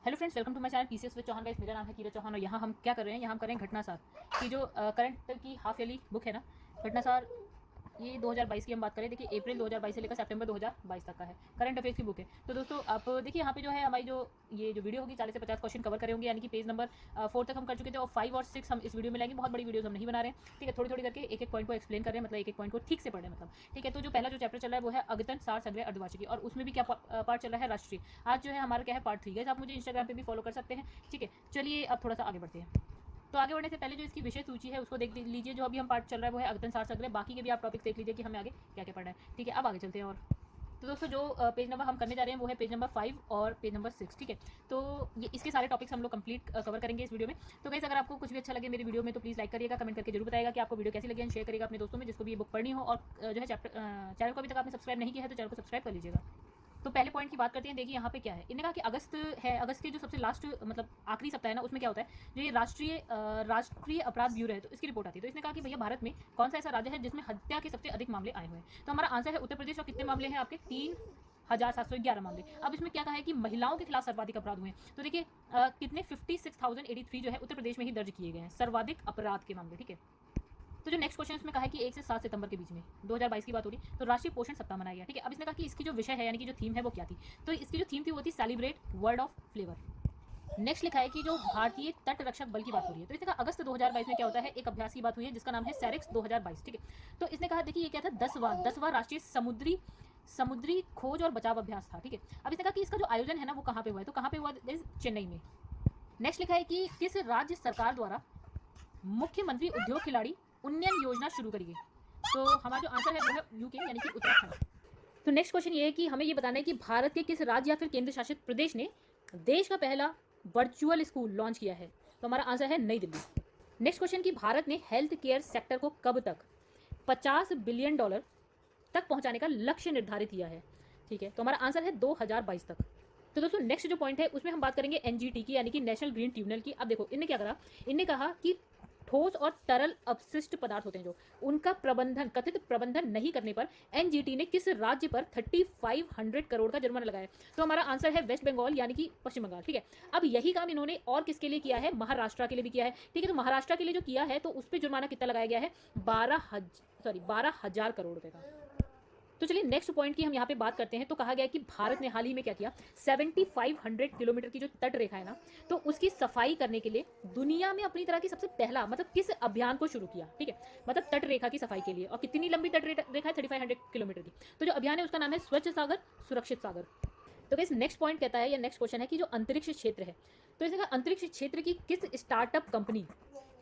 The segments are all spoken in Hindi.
Hello friends, welcome to my channel PCS with Chauhan. Guys, मेरा नाम है कीरत चौहान और यहाँ हम क्या कर रहे हैं, यहाँ हम कर रहे हैं घटनासार की जो करंट की हाफ ईयरली बुक है ना, घटनासार। ये 2022 की हम बात करें। देखिए, अप्रैल 2022 से लेकर सितंबर 2022 तक का है करंट अफेयर्स की बुक है। तो दोस्तों आप देखिए यहाँ पे जो है हमारी जो ये जो वीडियो होगी 40 से 50 क्वेश्चन कवर करे होंगे, यानी कि पेज नंबर 4 तक हम कर चुके थे और 5 और 6 हम इस वीडियो में लाएंगे। बहुत बड़ी वीडियोस हम नहीं बना रहे हैं, ठीक है। थोड़ी थोड़ी करके एक एक पॉइंट को एक्सप्लेन कर रहे हैं, मतलब एक एक पॉइंट को ठीक से पढ़ रहे हैं, मतलब ठीक है। तो जो पहला जो चैप्टर चल रहा है वो है अगतन सार संग्रह अर्धवार्षिकी, और उसमें भी क्या पार्ट चल रहा है, राष्ट्रीय। आज जो है हमारा क्या है, पार्ट 3। गाइस, आप मुझे इंस्टाग्राम पे भी फॉलो कर सकते हैं, ठीक है। चलिए अब थोड़ा सा आगे बढ़ते हैं। तो आगे बढ़ने से पहले जो इसकी विषय सूची है उसको देख लीजिए। जो अभी हम पार्ट चल रहा है वो है अगतन सार संग्रह। बाकी के भी आप टॉपिक देख लीजिए कि हमें आगे क्या क्या पढ़ना है, ठीक है। अब आगे चलते हैं। और तो दोस्तों जो पेज नंबर हम करने जा रहे हैं वो है पेज नंबर 5 और पेज नंबर 6, ठीक है। तो ये इसके सारे टॉपिक्स हम लोग कंप्लीट कवर करेंगे इस वीडियो में। तो गाइस, अगर आपको कुछ भी अच्छा लगे मेरी वीडियो में तो प्लीज़ लाइक करिएगा, कमेंट करके जरूर बताइएगा कि आपको वीडियो कैसी लगी, एंड शेयर करिएगा अपने दोस्तों में जिसको भी ये बुक पढ़नी हो। और जो है चैनल को अभी तक आपने सब्सक्राइब नहीं किया है तो चैनल को सब्सक्राइब कर लीजिएगा। तो पहले पॉइंट की बात करते हैं। देखिए यहाँ पे क्या है, इन्होंने कहा कि अगस्त है, अगस्त के जो सबसे लास्ट मतलब आखिरी सप्ताह है ना, उसमें क्या होता है, जो ये राष्ट्रीय अपराध ब्यूरो है तो इसकी रिपोर्ट आती है। तो इसने कहा कि भैया भारत में कौन सा ऐसा राज्य है जिसमें हत्या के सबसे अधिक मामले आए हुए हैं। तो हमारा आंसर है उत्तर प्रदेश। और कितने मामले हैं आपके, 3,711 मामले। अब इसमें क्या कहा है कि महिलाओं के खिलाफ सर्वाधिक अपराध हुए हैं। तो देखिए कितने 56,083 जो है उत्तर प्रदेश में ही दर्ज किए गए हैं सर्वाधिक अपराध के मामले, ठीक है। तो जो नेक्स्ट क्वेश्चन इसमें कहा है कि 1 से 7 सितंबर के बीच में 2022 की बात हो रही, तो राष्ट्रीय पोषण सप्ताह मनाया गया, ठीक है। अब इसने कहा कि इसकी जो विषय है यानी कि जो थीम है वो क्या थी। तो इसकी जो थीम थी वो थी celebrate world of flavour. Next लिखा है कि जो भारतीय तट रक्षक बल की बात हो रही है, तो इसने कहा अगस्त 2022 में क्या होता है, एक अभ्यास की बात हुई है जिसका नाम है सेरेक्स 2022, ठीक है। तो इसने कहा देखिए ये क्या था, 10वां राष्ट्रीय समुद्री खोज और बचाव अभ्यास था, ठीक है। अब इसने कहा कि इसका जो आयोजन है ना वो कहाँ पे हुआ है, तो कहाँ पे हुआ, चेन्नई में। नेक्स्ट लिखा है कि किस राज्य सरकार द्वारा मुख्यमंत्री उद्योग खिलाड़ी उन्नयन योजना शुरू करी गई। तो हमारा जो आंसर है वो है यूके यानी कि उत्तराखंड। तो नेक्स्ट क्वेश्चन ये है कि हमें ये बताना है कि भारत के किस राज्य या फिर केंद्र शासित प्रदेश ने देश का पहला वर्चुअल स्कूल लॉन्च किया है। तो हमारा आंसर है नई दिल्ली। नेक्स्ट क्वेश्चन कि भारत ने हेल्थ केयर सेक्टर को कब तक $50 बिलियन तक पहुंचाने का लक्ष्य निर्धारित किया है, ठीक है। तो हमारा आंसर है 2022 तक। तो दोस्तों नेक्स्ट जो पॉइंट है उसमें हम बात करेंगे एनजीटी की, यानी कि नेशनल ग्रीन ट्रिब्यूनल की। अब देखो इनने क्या करा, इनने कहा कि ठोस और तरल अपशिष्ट पदार्थ होते हैं जो, उनका कथित प्रबंधन नहीं करने पर एनजीटी ने किस राज्य पर 3500 करोड़ का जुर्माना लगाया। तो हमारा आंसर है वेस्ट बंगाल यानी कि पश्चिम बंगाल, ठीक है। अब यही काम इन्होंने और किसके लिए किया है, महाराष्ट्र के लिए भी किया है, ठीक है। तो महाराष्ट्र के लिए जो किया है तो उस पर जुर्माना कितना लगाया गया है, 12,000 करोड़ रुपए का। तो चलिए नेक्स्ट पॉइंट की हम यहाँ पे बात करते हैं। तो कहा गया कि भारत ने हाल ही में क्या किया, 7500 किलोमीटर की जो तट रेखा है ना, तो उसकी सफाई करने के लिए दुनिया में अपनी तरह की सबसे पहला मतलब किस अभियान को शुरू किया, ठीक है। मतलब तट रेखा की सफाई के लिए। और कितनी लंबी तट रेखा है, 3500 किलोमीटर की। तो जो अभियान है उसका नाम है स्वच्छ सागर सुरक्षित सागर। तो गाइस नेक्स्ट पॉइंट कहता है, या नेक्स्ट क्वेश्चन है कि जो अंतरिक्ष क्षेत्र है, तो इसका अंतरिक्ष क्षेत्र की किस स्टार्टअप कंपनी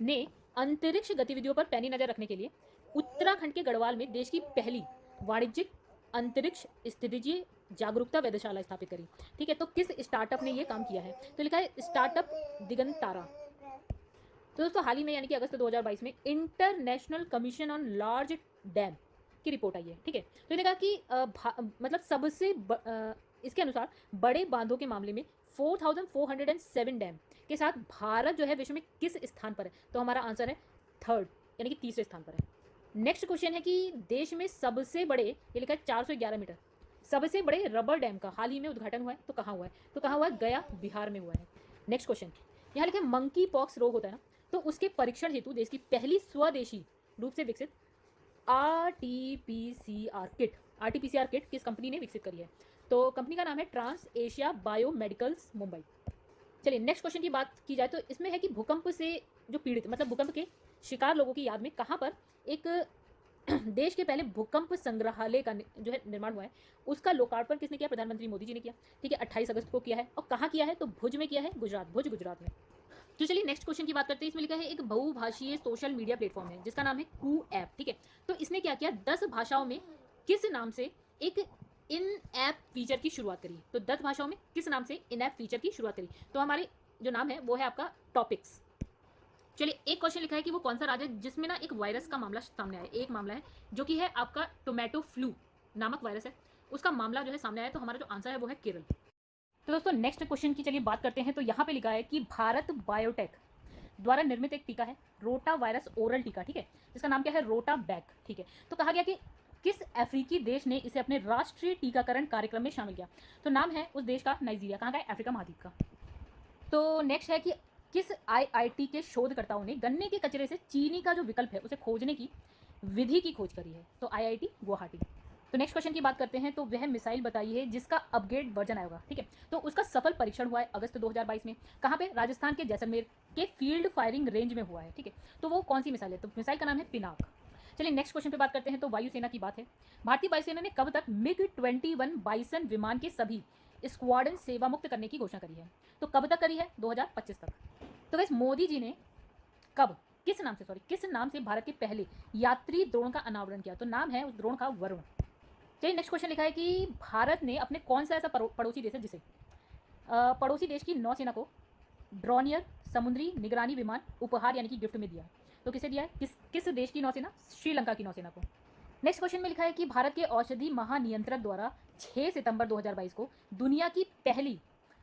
ने अंतरिक्ष गतिविधियों पर पैनी नजर रखने के लिए उत्तराखंड के गढ़वाल में देश की पहली वाणिज्यिक अंतरिक्ष स्थितिजीय जागरूकता वेधशाला स्थापित करी, ठीक है। तो किस स्टार्टअप ने ये काम किया है, तो लिखा है स्टार्टअप दिगंतारा। तो दोस्तों हाल ही में यानी कि अगस्त 2022 में international commission on large dam की रिपोर्ट आई है, ठीक है। तो इन्होंने कहा कि मतलब इसके अनुसार बड़े बांधों के मामले में 4407 डैम के साथ भारत जो है विश्व में किस स्थान पर है। तो हमारा आंसर है थर्ड यानी कि तीसरे स्थान पर है। नेक्स्ट क्वेश्चन है कि देश में सबसे बड़े, ये लिखा है 411 मीटर, सबसे बड़े रबर डैम का हाल ही में उद्घाटन हुआ है। तो कहाँ हुआ है, तो कहाँ हुआ है, गया बिहार में हुआ है। नेक्स्ट क्वेश्चन यहाँ लिखा है मंकी पॉक्स रोग होता है ना, तो उसके परीक्षण हेतु देश की पहली स्वदेशी रूप से विकसित आरटीपीसीआर किट किस कंपनी ने विकसित करी है। तो कंपनी का नाम है ट्रांस एशिया बायोमेडिकल्स मुंबई। चलिए नेक्स्ट क्वेश्चन की बात की जाए तो इसमें है कि भूकंप से जो पीड़ित मतलब भूकंप के शिकार लोगों की याद में कहाँ पर एक देश के पहले भूकंप संग्रहालय का जो है निर्माण हुआ है, उसका लोकार्पण किसने किया, प्रधानमंत्री मोदी जी ने किया, ठीक है। 28 अगस्त को किया है। और कहाँ किया है, तो भुज में किया है, भुज गुजरात में। तो चलिए नेक्स्ट क्वेश्चन की बात करते हैं। इसमें लिखा है एक बहुभाषीय सोशल मीडिया प्लेटफॉर्म है जिसका नाम है कू ऐप, ठीक है। तो इसने क्या किया, 10 भाषाओं में किस नाम से एक इन ऐप फीचर की शुरुआत करी। तो 10 भाषाओं में किस नाम से इन ऐप फीचर की शुरुआत करी। तो हमारे जो नाम है वो है आपका टॉपिक्स। चलिए एक क्वेश्चन लिखा है कि वो कौन सा राज्य है जिसमें ना एक वायरस का मामला सामने आया। एक मामला है जो कि है आपका टोमेटो फ्लू नामक वायरस है, उसका मामला जो है सामने आया। तो हमारा जो आंसर है वो है केरल। तो दोस्तों नेक्स्ट क्वेश्चन की चलिए बात करते हैं। तो यहाँ पे लिखा है कि भारत बायोटेक द्वारा निर्मित एक टीका है रोटा वायरस ओरल टीका, ठीक है, जिसका नाम क्या है, रोटा बैक, ठीक है। तो कहा गया कि किस अफ्रीकी देश ने इसे अपने राष्ट्रीय टीकाकरण कार्यक्रम में शामिल किया। तो नाम है उस देश का नाइजीरिया। कहाँ का है, अफ्रीका महाद्वीप का। तो नेक्स्ट है कि किस आईआईटी के शोधकर्ताओं ने गन्ने के कचरे से चीनी का जो विकल्प है उसे खोजने की विधि की खोज करी है? तो आईआईटी गुवाहाटी। तो नेक्स्ट क्वेश्चन की बात करते हैं, तो वह मिसाइल बताइए है जिसका अपग्रेड वर्जन आया होगा, ठीक है। तो उसका सफल परीक्षण हुआ है अगस्त 2022 में। कहाँ पे? राजस्थान के जैसलमेर के फील्ड फायरिंग रेंज में हुआ है, ठीक है। तो वो कौन सी मिसाइल है? तो मिसाइल का नाम है पिनाक। चलिए नेक्स्ट क्वेश्चन पे बात करते हैं, तो वायुसेना की बात है। भारतीय वायुसेना ने कब तक मिग-21 बाइसन विमान के सभी स्क्वाड्रन सेवा मुक्त करने की घोषणा करी है? तो कब तक करी है? 2025 तक। तो गाइस मोदी जी ने कब, किस नाम से भारत के पहले यात्री ड्रोन का अनावरण किया? तो नाम है उस ड्रोन का वरुण। चलिए नेक्स्ट क्वेश्चन लिखा है कि भारत ने अपने कौन सा ऐसा पड़ोसी देश है जिसे पड़ोसी देश की नौसेना को ड्रोनियर समुद्री निगरानी विमान उपहार यानी कि गिफ्ट में दिया? तो किसे दिया है? किस देश की नौसेना? श्रीलंका की नौसेना को। नेक्स्ट क्वेश्चन में लिखा है कि भारत के औषधि महानियंत्रक द्वारा 6 सितंबर 2022 को दुनिया की पहली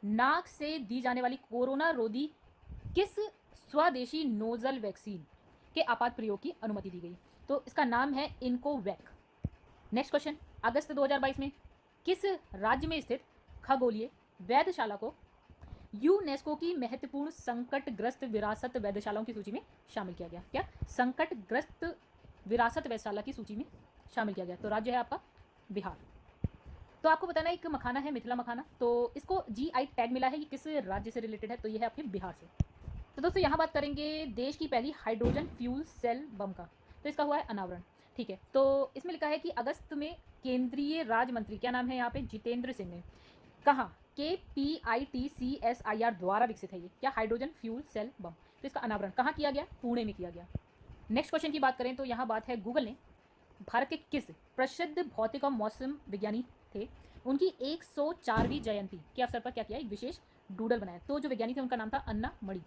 नाक से दी जाने वाली कोरोना रोधी किस स्वदेशी नोजल वैक्सीन के आपात प्रयोग की अनुमति दी गई? तो इसका नाम है इनकोवैक। नेक्स्ट क्वेश्चन, अगस्त 2022 में किस राज्य में स्थित खगोलीय वेधशाला को यूनेस्को की महत्वपूर्ण संकटग्रस्त विरासत वेधशालाओं की सूची में शामिल किया गया? क्या? संकटग्रस्त विरासत वेधशाला की सूची में शामिल किया गया। तो राज्य है आपका बिहार। तो आपको बताना एक मखाना है मिथिला मखाना, तो इसको जीआई टैग मिला है, ये किस राज्य से रिलेटेड है? तो ये है आपके बिहार से। तो दोस्तों यहाँ बात करेंगे देश की पहली हाइड्रोजन फ्यूल सेल बम का, तो इसका हुआ है अनावरण, ठीक है। तो इसमें लिखा है कि अगस्त में केंद्रीय राज्य मंत्री, क्या नाम है यहाँ पे? जितेंद्र सिंह ने कहा KPITCSIR द्वारा विकसित है ये, क्या? हाइड्रोजन फ्यूल सेल बम। तो इसका अनावरण कहाँ किया गया? पुणे में किया गया। नेक्स्ट क्वेश्चन की बात करें तो यहाँ बात है गूगल ने भारत के किस प्रसिद्ध भौतिक और मौसम विज्ञानी थे, उनकी 104वीं जयंती के अवसर पर क्या किया? एक विशेष डूडल बनाया। तो जो वैज्ञानिक थे उनका नाम था अन्ना मणि।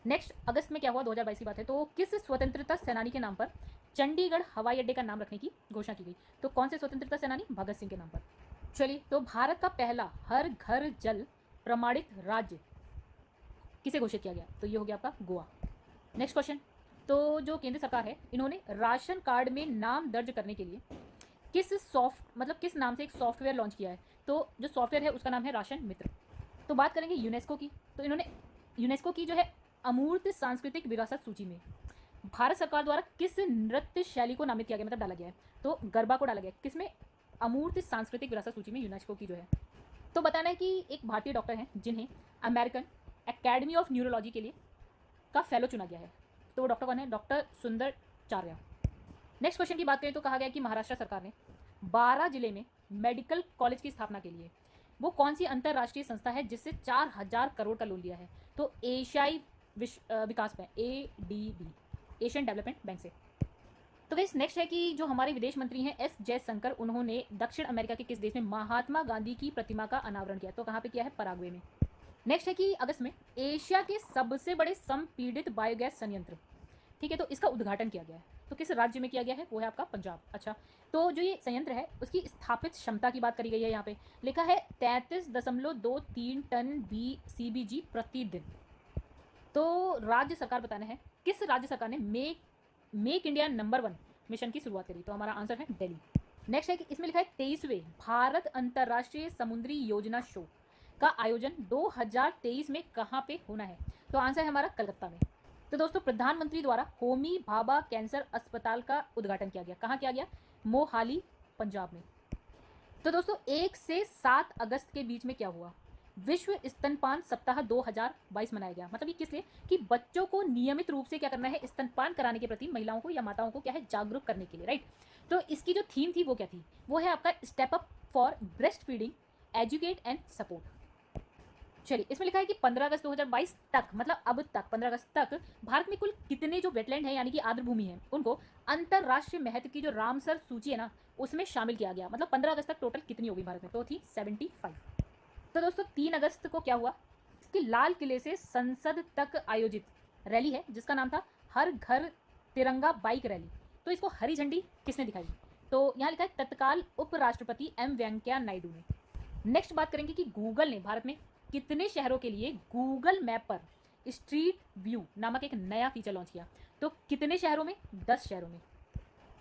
नेक्स्ट अगस्त में क्या हुआ? 2022 की बात है। तो किस स्वतंत्रता सेनानी के नाम पर चंडीगढ़ हवाई अड्डे का नाम रखने की घोषणा की गई? तो कौन से स्वतंत्रता सेनानी? भगत सिंह के नाम पर। चलिए, तो भारत का पहला हर घर जल प्रमाणित राज्य किसे घोषित किया गया? तो ये हो गया आपका गोवा। नेक्स्ट क्वेश्चन, तो जो केंद्र सरकार है इन्होंने राशन कार्ड में नाम दर्ज करने के लिए किस नाम से एक सॉफ्टवेयर लॉन्च किया है? तो जो सॉफ्टवेयर है उसका नाम है राशन मित्र। तो बात करेंगे यूनेस्को की, तो इन्होंने यूनेस्को की जो है अमूर्त सांस्कृतिक विरासत सूची में भारत सरकार द्वारा किस नृत्य शैली को नामित किया गया, मतलब डाला गया है? तो गरबा को डाला गया। किसमें? अमूर्त सांस्कृतिक विरासत सूची में यूनेस्को की जो है। तो बताना है कि एक भारतीय डॉक्टर हैं जिन्हें अमेरिकन एकेडमी ऑफ न्यूरोलॉजी के लिए का फेलो चुना गया है। तो वो डॉक्टर कौन है? डॉक्टर सुंदराचार्य। नेक्स्ट क्वेश्चन की बात करें तो कहा गया कि महाराष्ट्र सरकार ने 12 जिले में मेडिकल कॉलेज की स्थापना के लिए वो कौन सी अंतर्राष्ट्रीय संस्था है जिससे 4000 करोड़ का लोन लिया है? तो एशियाई विकास bank, ADB, Asian development bank से। तो गाइस नेक्स्ट है कि जो हमारे विदेश मंत्री हैं S जयशंकर, उन्होंने दक्षिण अमेरिका के किस देश में महात्मा गांधी की प्रतिमा का अनावरण किया? तो कहाँ पे किया है? पराग्वे में। नेक्स्ट है कि अगस्त में एशिया के सबसे बड़े संपीड़ित बायोगैस संयंत्र, ठीक है, तो इसका उद्घाटन किया गया है। तो किस राज्य में किया गया है? वो है आपका पंजाब। अच्छा, तो जो ये संयंत्र है उसकी स्थापित क्षमता की बात करी गई है। यहाँ पे लिखा है 33.23 टन CBG प्रतिदिन। तो राज्य सरकार बताना है किस राज्य सरकार ने मेक इंडिया नंबर 1 मिशन की शुरुआत करी? तो हमारा आंसर है दिल्ली। नेक्स्ट है कि इसमें लिखा है 23वें भारत अंतर्राष्ट्रीय समुद्री योजना शो का आयोजन 2023 में कहाँ पे होना है? तो आंसर है हमारा कलकत्ता में। तो दोस्तों प्रधानमंत्री द्वारा होमी भाभा कैंसर अस्पताल का उद्घाटन किया गया। कहाँ किया गया? मोहाली, पंजाब में। तो दोस्तों 1 से 7 अगस्त के बीच में क्या हुआ? विश्व स्तनपान सप्ताह 2022 मनाया गया। मतलब ये किस लिए? कि बच्चों को नियमित रूप से क्या करना है? स्तनपान कराने के प्रति महिलाओं को या माताओं को क्या है? जागरूक करने के लिए, राइट। तो इसकी जो थीम थी वो क्या थी? वो है आपका step up for breast feeding, educate and support. चलिए, इसमें लिखा है कि 15 अगस्त 2022 तक, मतलब अब तक 15 अगस्त तक भारत में कुल कितने जो वेटलैंड है यानी कि आर्द्र भूमि है उनको अंतरराष्ट्रीय महत्व की जो रामसर सूची है ना उसमें शामिल किया गया। मतलब 15 अगस्त तक टोटल कितनी होगी भारत में? तो थी 75। तो दोस्तों 3 अगस्त को क्या हुआ कि लाल किले से संसद तक आयोजित रैली है जिसका नाम था हर घर तिरंगा बाइक रैली। तो इसको हरी झंडी किसने दिखाई? तो यहाँ लिखा है तत्काल उपराष्ट्रपति M वेंकैया नायडू ने। नेक्स्ट बात करेंगे कि गूगल ने भारत में कितने शहरों के लिए गूगल मैप पर स्ट्रीट व्यू नामक एक नया फीचर लॉन्च किया? तो कितने शहरों में? 10 शहरों में।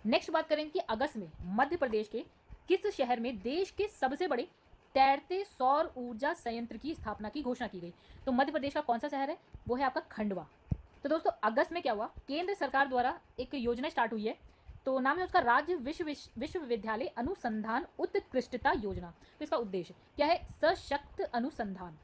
नेक्स्ट बात करेंगे कि अगस्त में मध्य प्रदेश के किस शहर में देश के सबसे बड़े तैरते सौर ऊर्जा संयंत्र की स्थापना की घोषणा की गई। तो मध्य प्रदेश का कौन सा शहर है? वो है आपका खंडवा। तो दोस्तों अगस्त में क्या हुआ, केंद्र सरकार द्वारा एक योजना स्टार्ट हुई है, तो नाम है उसका राज्य विश्वविद्यालय अनुसंधान उत्कृष्टता योजना। तो इसका उद्देश्य क्या है? सशक्त अनुसंधान।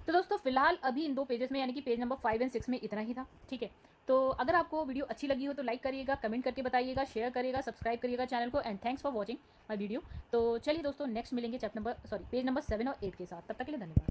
तो दोस्तों फिलहाल अभी इन 2 पेजेस में यानी कि पेज नंबर 5 एंड 6 में इतना ही था, ठीक है। तो अगर आपको वीडियो अच्छी लगी हो तो लाइक करिएगा, कमेंट करके बताइएगा, शेयर करिएगा, सब्सक्राइब करिएगा चैनल को, and thanks for watching my video. तो चलिए दोस्तों नेक्स्ट मिलेंगे पेज नंबर 7 और 8 के साथ। तब तक के लिए धन्यवाद।